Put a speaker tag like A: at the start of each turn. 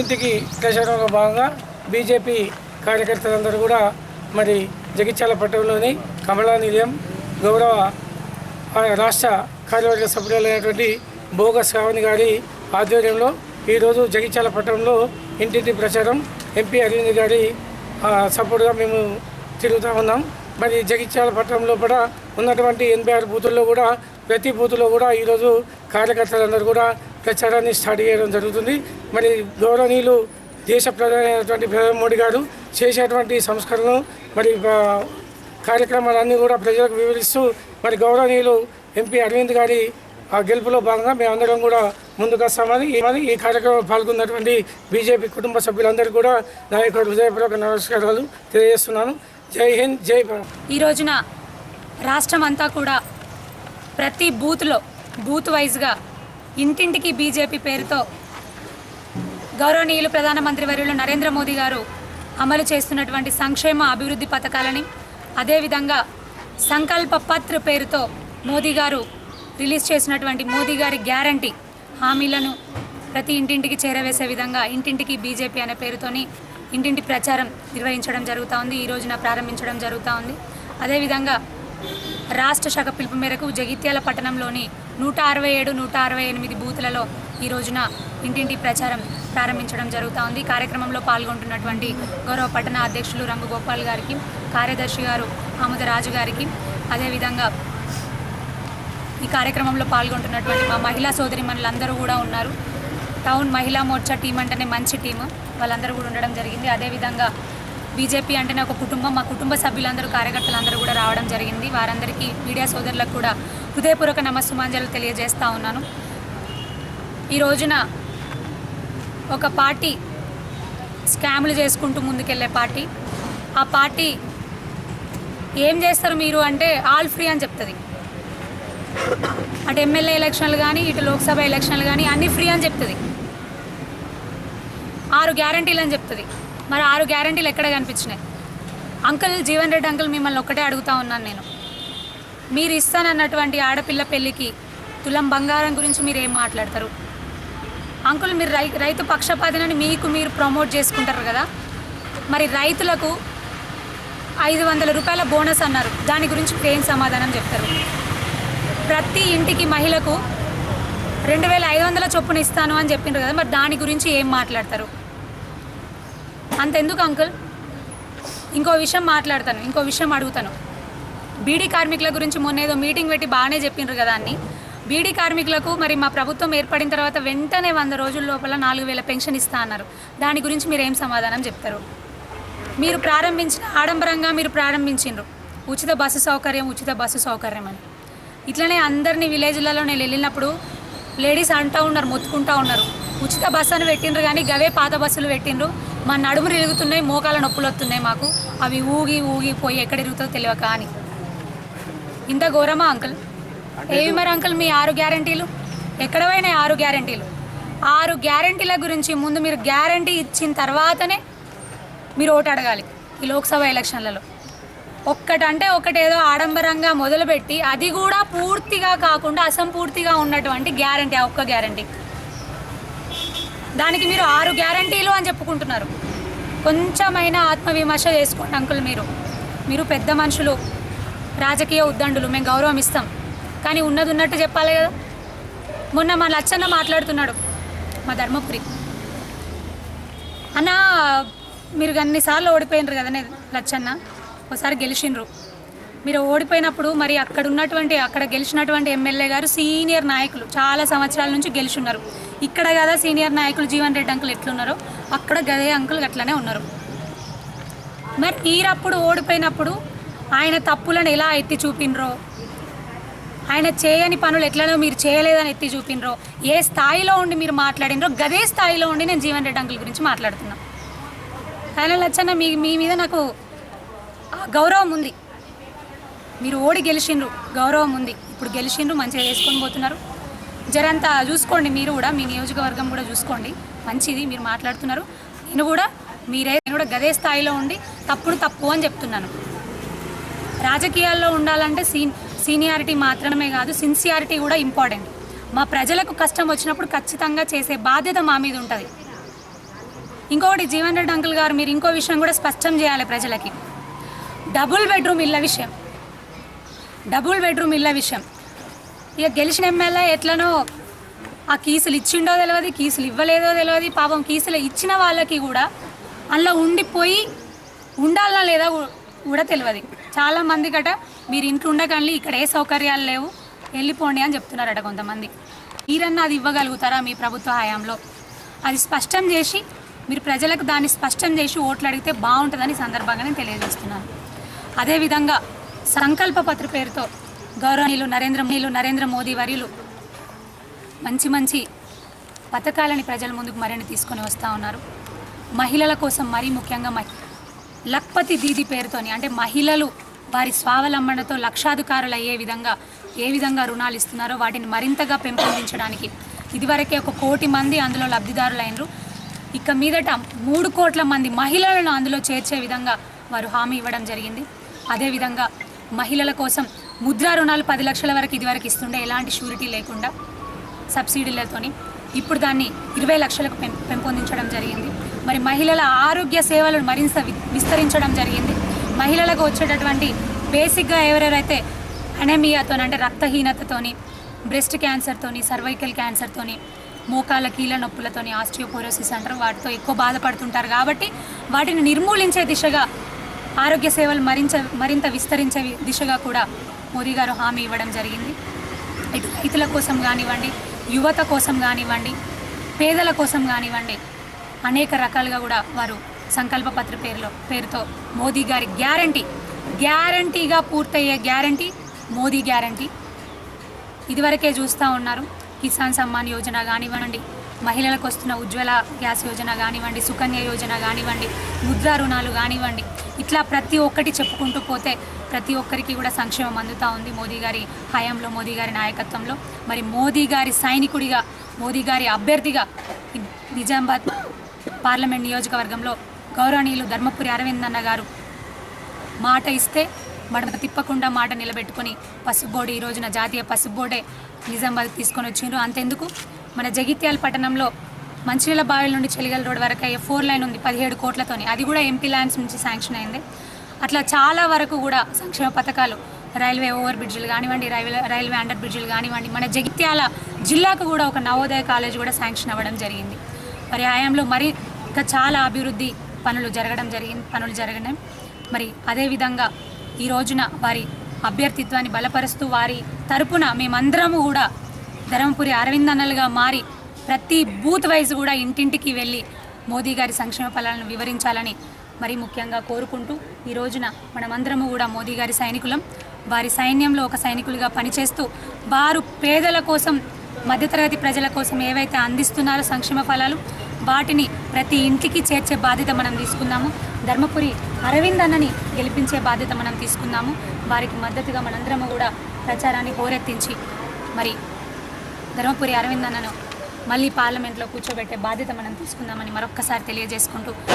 A: ఇంటింటికి ప్రచారంలో భాగంగా బీజేపీ కార్యకర్తలందరూ కూడా మరి జగిత్యాల పట్టణంలోని కమలా నిలయం గౌరవ రాష్ట్ర కార్యవర్గ సభ్యులైనటువంటి భోగ శ్రావణి గారి ఆధ్వర్యంలో ఈరోజు జగిత్యాల పట్టణంలో ఇంటింటి ప్రచారం ఎంపీ అరవింద్ గారి సపోర్ట్గా మేము తిరుగుతూ ఉన్నాం. మరి జగిత్యాల పట్టణంలో కూడా ఉన్నటువంటి 86 బూతుల్లో కూడా ప్రతి బూతులో కూడా ఈరోజు కార్యకర్తలందరూ కూడా ప్రచారాన్ని స్టార్ట్ చేయడం జరుగుతుంది. మరి గౌరవనీయులు దేశ ప్రధానమైనటువంటి ప్రధాని మోడీ గారు చేసేటువంటి సంస్కరణలు మరి కార్యక్రమాలన్నీ కూడా ప్రజలకు వివరిస్తూ మరి గౌరవనీయులు ఎంపీ అరవింద్ గారి గెలుపులో భాగంగా మేమందరం కూడా ముందుకు వస్తామని ఈ కార్యక్రమంలో పాల్గొన్నటువంటి బీజేపీ కుటుంబ సభ్యులందరికీ కూడా నా యొక్క హృదయపూర్వక నమస్కారాలు తెలియజేస్తున్నాను. జై హింద్, జై భారత్.
B: ఈ రోజున రాష్ట్రం అంతా కూడా ప్రతి బూత్ వైజ్గా ఇంటింటికి బీజేపీ పేరుతో గౌరవనీయులు ప్రధానమంత్రి వర్యులు నరేంద్ర మోదీ గారు అమలు చేస్తున్నటువంటి సంక్షేమ అభివృద్ధి పథకాలని, అదేవిధంగా సంకల్ప పత్ర పేరుతో మోదీ గారు రిలీజ్ చేసినటువంటి మోదీ గారి గ్యారంటీ హామీలను ప్రతి ఇంటింటికి చేరవేసే విధంగా ఇంటింటికి బీజేపీ అనే పేరుతోని ఇంటింటి ప్రచారం నిర్వహించడం జరుగుతూ ఉంది. ఈ రోజున ప్రారంభించడం జరుగుతూ ఉంది. అదేవిధంగా రాష్ట్ర శాఖ పిలుపు మేరకు జగిత్యాల పట్టణంలోని 167, 168 బూతులలో ఈ రోజున ఇంటింటి ప్రచారం ప్రారంభించడం జరుగుతూ ఉంది. కార్యక్రమంలో పాల్గొంటున్నటువంటి గౌరవ పట్టణ అధ్యక్షులు రంగు గోపాల్ గారికి, కార్యదర్శి గారు ఆముదరాజు గారికి, అదేవిధంగా ఈ కార్యక్రమంలో పాల్గొంటున్నటువంటి మా మహిళా సోదరిమణులందరూ కూడా ఉన్నారు. టౌన్ మహిళా మోర్చా టీం అంటేనే మంచి టీము, వాళ్ళందరూ కూడా ఉండడం జరిగింది. అదేవిధంగా బీజేపీ అంటేనే ఒక కుటుంబం, మా కుటుంబ సభ్యులందరూ కార్యకర్తలందరూ కూడా రావడం జరిగింది. వారందరికీ మీడియా సోదరులకు కూడా హృదయపూర్వక నమస్సుమాంజలు తెలియజేస్తూ ఉన్నాను. ఈ రోజున ఒక పార్టీ స్కాములు చేసుకుంటూ ముందుకెళ్ళే పార్టీ, ఆ పార్టీ ఏం చేస్తారు మీరు అంటే ఆల్ ఫ్రీ అని చెప్తుంది. అటు ఎమ్మెల్యే ఎలక్షన్లు కానీ ఇటు లోక్సభ ఎలక్షన్లు కానీ అన్నీ ఫ్రీ అని చెప్తుంది. 6 గ్యారంటీలు అని చెప్తుంది. మరి 6 గ్యారంటీలు ఎక్కడ కనిపించినాయి? అంకుల్ జీవన్ రెడ్డి అంకుల్, మిమ్మల్ని ఒక్కటే అడుగుతా ఉన్నాను నేను, మీరు ఇస్తానన్నటువంటి ఆడపిల్ల పెళ్ళికి తులం బంగారం గురించి మీరు ఏం మాట్లాడతారు? అంకుల్ మీరు రైతు పక్షపాతనని మీరు ప్రమోట్ చేసుకుంటారు కదా, మరి రైతులకు 500 రూపాయల బోనస్ అన్నారు, దాని గురించి ఏం సమాధానం చెప్తారు? ప్రతి ఇంటికి మహిళకు 2500 చొప్పున ఇస్తాను అని చెప్పిండ్రు కదా, మరి దాని గురించి ఏం మాట్లాడతారు? అంతెందుకు అంకుల్, ఇంకో విషయం అడుగుతాను. బీడీ కార్మికుల గురించి మొన్న ఏదో మీటింగ్ పెట్టి బాగానే చెప్పిండ్రు కదా అన్ని. బీడీ కార్మికులకు మరి మా ప్రభుత్వం ఏర్పడిన తర్వాత వెంటనే 100 రోజుల లోపల 4000 పెన్షన్ ఇస్తా అన్నారు, దాని గురించి మీరు ఏం సమాధానం చెప్తారు? మీరు ఆడంబరంగా మీరు ప్రారంభించిండ్రు ఉచిత బస్సు సౌకర్యం అని. ఇట్లనే అందరినీ విలేజ్లలో నేను వెళ్ళినప్పుడు లేడీస్ అంటూ ఉన్నారు, మొత్తుకుంటూ ఉన్నారు, ఉచిత బస్సు అని పెట్టిండ్రు కానీ గవే పాత బస్సులు పెట్టిండ్రు, మా నడుములు ఇరుగుతున్నాయి, మోకాల నొప్పులు వస్తున్నాయి మాకు, అవి ఊగి పోయి ఎక్కడ ఇరుగుతుందో తెలియక అని. ఇంత ఘోరమా అంకుల్? ఏవి మరి అంకుల్ మీ 6 గ్యారంటీలు? ఎక్కడ పోయినాయి 6 గ్యారంటీలు? 6 గ్యారంటీల గురించి ముందు మీరు గ్యారంటీ ఇచ్చిన తర్వాతనే మీరు ఓటు అడగాలి ఈ లోక్సభ ఎలక్షన్లలో. ఒక్కటంటే ఒకటేదో ఆడంబరంగా మొదలుపెట్టి అది కూడా పూర్తిగా కాకుండా అసంపూర్తిగా ఉన్నటువంటి గ్యారంటీ, ఆ ఒక్క గ్యారంటీ, దానికి మీరు 6 గ్యారంటీలు అని చెప్పుకుంటున్నారు. కొంచెమైనా ఆత్మవిమర్శ చేసుకోండి అంకుల్. మీరు పెద్ద మనుషులు, రాజకీయ ఉద్దండులు, మేము గౌరవం ఇస్తాం, కానీ ఉన్నది ఉన్నట్టు చెప్పాలి కదా. మొన్న మా లచ్చన్న మాట్లాడుతున్నాడు, మా ధర్మపురి అన్న, మీరు అన్నిసార్లు ఓడిపోయినరు కదనే లచ్చన్న, ఒకసారి గెలిచిండ్రు. మీరు ఓడిపోయినప్పుడు మరి అక్కడ గెలిచినటువంటి ఎమ్మెల్యే గారు సీనియర్ నాయకులు, చాలా సంవత్సరాల నుంచి గెలిచున్నారు. ఇక్కడ కదా సీనియర్ నాయకులు జీవన్ రెడ్డి అంకుల్ ఎట్లున్నారో అక్కడ గదే అంకుల్ అట్లనే ఉన్నారు. మరి మీరు అప్పుడు ఓడిపోయినప్పుడు ఆయన తప్పులను ఎలా ఎత్తి చూపినరో, ఆయన చేయని పనులు ఎట్లనో మీరు చేయలేదని ఎత్తి చూపినరో, ఏ స్థాయిలో ఉండి మీరు మాట్లాడినరో గదే స్థాయిలో ఉండి నేను జీవన్ రెడ్డి అంకుల్ గురించి మాట్లాడుతున్నా. ఆయన లచ్చన్న మీ మీద నాకు గౌరవం ఉంది. మీరు ఓడి గెలిచిండ్రు, గౌరవం ఉంది. ఇప్పుడు గెలిచిండ్రు, మంచిగా చేసుకొని పోతున్నారు. జరంతా చూసుకోండి, మీరు కూడా మీ నియోజకవర్గం కూడా చూసుకోండి. మంచిది మీరు మాట్లాడుతున్నారు. నేను కూడా గదే స్థాయిలో ఉండి తప్పు అని చెప్తున్నాను. రాజకీయాల్లో ఉండాలంటే సీనియారిటీ మాత్రమే కాదు, సిన్సియారిటీ కూడా ఇంపార్టెంట్. మా ప్రజలకు కష్టం వచ్చినప్పుడు ఖచ్చితంగా చేసే బాధ్యత మా మీద ఉంటుంది. ఇంకొకటి జీవన్ రెడ్డి అంకుల్ గారు మీరు ఇంకో విషయం కూడా స్పష్టం చేయాలి ప్రజలకి. డబుల్ బెడ్రూమ్ ఇళ్ళ విషయం ఇక గెలిచిన ఎమ్మెల్యే ఎట్లనో ఆ కీసులు ఇచ్చిండో తెలియదు, కీసులు ఇవ్వలేదో తెలియదు. పాపం కీసులు ఇచ్చిన వాళ్ళకి కూడా అందులో ఉండిపోయి ఉండాలనా లేదా కూడా తెలియదు. చాలామంది గట మీరు ఇంట్లో ఉండకండి, ఇక్కడ ఏ సౌకర్యాలు లేవు, వెళ్ళిపోండి అని చెప్తున్నారట కొంతమంది. మీరన్నా అది ఇవ్వగలుగుతారా మీ ప్రభుత్వ హయాంలో? అది స్పష్టం చేసి మీరు ప్రజలకు దాన్ని స్పష్టం చేసి ఓట్లు అడిగితే బాగుంటుందని సందర్భంగా నేను తెలియజేస్తున్నాను. అదేవిధంగా సంకల్ప పత్ర పేరుతో గౌరవనీయులు నరేంద్ర మోదీ వర్యులు మంచి పథకాలని ప్రజల ముందుకు మరిన్ని తీసుకొని వస్తూ ఉన్నారు. మహిళల కోసం మరీ ముఖ్యంగా లక్పతి దీది పేరుతోని అంటే మహిళలు వారి స్వావలంబనతో లక్షాధికారులు అయ్యే ఏ విధంగా రుణాలు ఇస్తున్నారో వాటిని మరింతగా పెంపొందించడానికి ఇదివరకే 1 కోటి మంది అందులో లబ్ధిదారులైనరు. ఇక మీదట 3 కోట్ల మంది మహిళలను అందులో చేర్చే విధంగా వారు హామీ ఇవ్వడం జరిగింది. అదేవిధంగా మహిళల కోసం ముద్రా రుణాలు 10 లక్షల వరకు ఇదివరకు ఇస్తుండే, ఎలాంటి షూరిటీ లేకుండా సబ్సిడీలతోని ఇప్పుడు దాన్ని 20 లక్షలకు పెంపొందించడం జరిగింది. మరి మహిళల ఆరోగ్య సేవలను మరింత విస్తరించడం జరిగింది. మహిళలకు వచ్చేటటువంటి బేసిక్గా ఎవరెవరైతే అనెమియాతోని అంటే రక్తహీనతతోని, బ్రెస్ట్ క్యాన్సర్తోని, సర్వైకల్ క్యాన్సర్తోని, మోకాళ్ళ కీళ్ళ నొప్పులతోని, ఆస్టియోపోరోసిస్ అంటారు, వాటితో ఎక్కువ బాధపడుతుంటారు. కాబట్టి వాటిని నిర్మూలించే దిశగా ఆరోగ్య సేవలు మరింత విస్తరించే దిశగా కూడా మోదీ గారు హామీ ఇవ్వడం జరిగింది. ఇటు రైతుల కోసం కానివ్వండి, యువత కోసం కానివ్వండి, పేదల కోసం కానివ్వండి, అనేక రకాలుగా కూడా వారు సంకల్ప పత్ర పేరుతో మోదీ గారి గ్యారంటీగా పూర్తయ్యే గ్యారంటీ మోదీ గ్యారంటీ. ఇదివరకే చూస్తూ ఉన్నారు. కిసాన్ సమ్మాన్ యోజన కానివ్వండి, మహిళలకు వస్తున్న ఉజ్వల గ్యాస్ యోజన కానివ్వండి, సుకన్య యోజన కానివ్వండి, ముద్రా రుణాలు కానివ్వండి, ఇట్లా ప్రతి ఒక్కటి చెప్పుకుంటూ పోతే ప్రతి ఒక్కరికి కూడా సంక్షేమం అందుతూ ఉంది మోదీ గారి హయాంలో, మోదీ గారి నాయకత్వంలో. మరి మోదీ గారి సైనికుడిగా, మోదీ గారి అభ్యర్థిగా నిజామాబాద్ పార్లమెంట్ నియోజకవర్గంలో గౌరవనీయులు ధర్మపురి అరవింద్ అన్న గారు మాట ఇస్తే మడమ తిప్పకుండా మాట నిలబెట్టుకొని పసుపు బోర్డు ఈ రోజున జాతీయ పసుపు బోర్డే నిజామాబాద్ తీసుకొని వచ్చిండ్రు. అంతెందుకు మన జగిత్యాల పట్టణంలో మంచినీళ్ళ బావిల నుండి చెలిగల్ రోడ్ వరకు అయ్యే 4 లైన్ ఉంది 17 కోట్లతోని, అది కూడా ఎంపీ ల్యాండ్స్ నుంచి శాంక్షన్ అయింది. అట్లా చాలా వరకు కూడా సంక్షేమ పథకాలు, రైల్వే ఓవర్ బ్రిడ్జిలు కానివ్వండి, రైల్వే అండర్ బ్రిడ్జిలు కానివ్వండి, మన జగిత్యాల జిల్లాకు కూడా ఒక నవోదయ కాలేజ్ కూడా శాంక్షన్ అవ్వడం జరిగింది. మరి హయాంలో మరి ఇంకా చాలా అభివృద్ధి పనులు జరగడం. మరి అదేవిధంగా ఈ రోజున వారి అభ్యర్థిత్వాన్ని బలపరుస్తూ వారి తరపున మేమందరము కూడా ధర్మపురి అరవింద్ అన్నలుగా మారి ప్రతి బూత్ వైజ్ కూడా ఇంటింటికి వెళ్ళి మోదీ గారి సంక్షేమ ఫలాలను వివరించాలని మరి ముఖ్యంగా కోరుకుంటూ ఈ రోజున మనమందరము కూడా మోదీ గారి సైనికులం. వారి సైన్యంలో ఒక సైనికులుగా పనిచేస్తూ వారు పేదల కోసం, మధ్యతరగతి ప్రజల కోసం ఏవైతే అందిస్తున్నారో సంక్షేమ ఫలాలు, వాటిని ప్రతి ఇంటికి చేర్చే బాధ్యత మనం తీసుకుందాము. ధర్మపురి అరవింద్ అన్నని గెలిపించే బాధ్యత మనం తీసుకుందాము. వారికి మద్దతుగా మనందరము కూడా ప్రచారాన్ని హోరెత్తించి మరి ధర్మపురి అరవింద్ అన్నను మళ్ళీ పార్లమెంట్లో కూర్చోబెట్టే బాధ్యత మనం తీసుకుందామని మరొక్కసారి తెలియజేసుకుంటూ